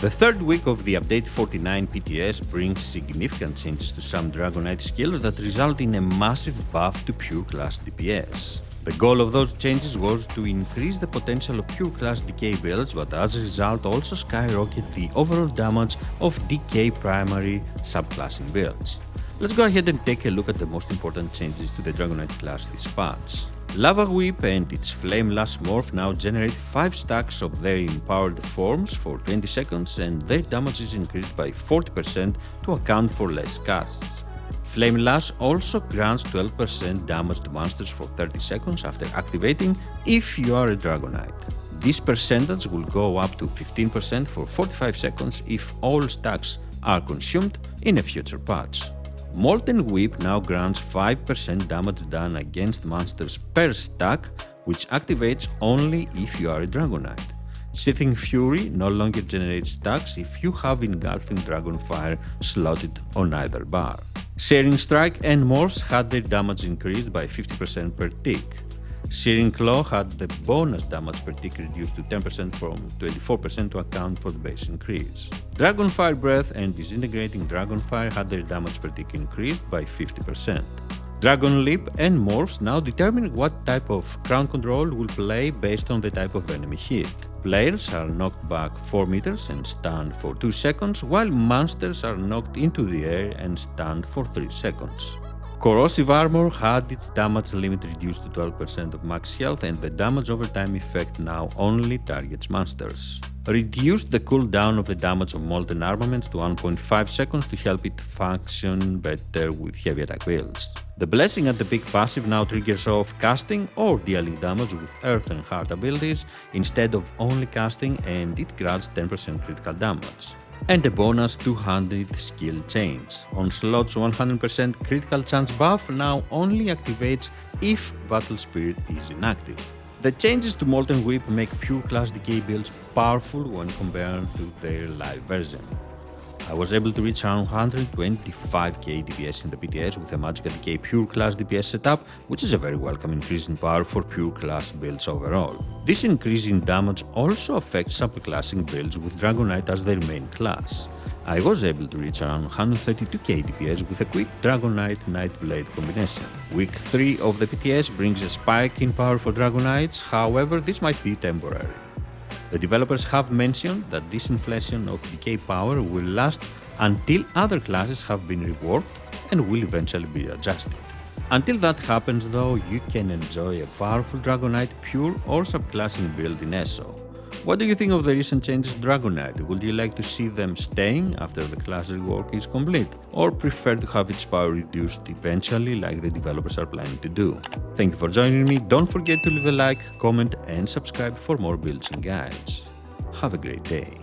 The third week of the update 49 PTS brings significant changes to some Dragonknight skills that result in a massive buff to pure class DPS. The goal of those changes was to increase the potential of pure class DK builds, but as a result also skyrocket the overall damage of DK primary subclassing builds. Let's go ahead and take a look at the most important changes to the Dragonknight class this patch. Lava Whip and its Flame Lash morph now generate 5 stacks of their empowered forms for 20 seconds, and their damage is increased by 40% to account for less casts. Flame Lash also grants 12% damage to monsters for 30 seconds after activating if you are a Dragonknight. This percentage will go up to 15% for 45 seconds if all stacks are consumed in a future patch. Molten Whip now grants 5% damage done against monsters per stack, which activates only if you are a Dragonknight. Seething Fury no longer generates stacks if you have Engulfing Dragonfire slotted on either bar. Searing Strike and Morphs had their damage increased by 50% per tick. Searing Claw had the bonus damage per tick reduced to 10% from 24% to account for the base increase. Dragonfire Breath and Disintegrating Dragonfire had their damage per tick increased by 50%. Dragon Leap and Morphs now determine what type of crown control will play based on the type of enemy hit. Players are knocked back 4 meters and stunned for 2 seconds, while monsters are knocked into the air and stunned for 3 seconds. Corrosive Armor had its damage limit reduced to 12% of max health, and the damage over time effect now only targets monsters. Reduced the cooldown of the damage of Molten Armaments to 1.5 seconds to help it function better with heavy attack builds. The Blessing at the peak passive now triggers off casting or dealing damage with Earth and Heart abilities instead of only casting, and it grants 10% critical damage. And a bonus 200 skill change. Onslaught's 100% critical chance buff now only activates if Battle Spirit is inactive. The changes to Molten Whip make pure class DK builds powerful when compared to their live version. I was able to reach around 125k DPS in the PTS with a Magicka DK pure class DPS setup, which is a very welcome increase in power for pure class builds overall. This increase in damage also affects subclassing builds with Dragonknight as their main class. I was able to reach around 132k DPS with a quick Dragonknight Nightblade combination. Week 3 of the PTS brings a spike in power for Dragoknights, however this might be temporary. The developers have mentioned that this inflation of decay power will last until other classes have been reworked and will eventually be adjusted. Until that happens though, you can enjoy a powerful Dragonknight pure or subclassing build in ESO. What do you think of the recent changes to Dragonknight? Would you like to see them staying after the class rework is complete, or prefer to have its power reduced eventually like the developers are planning to do? Thank you for joining me. Don't forget to leave a like, comment and subscribe for more builds and guides. Have a great day.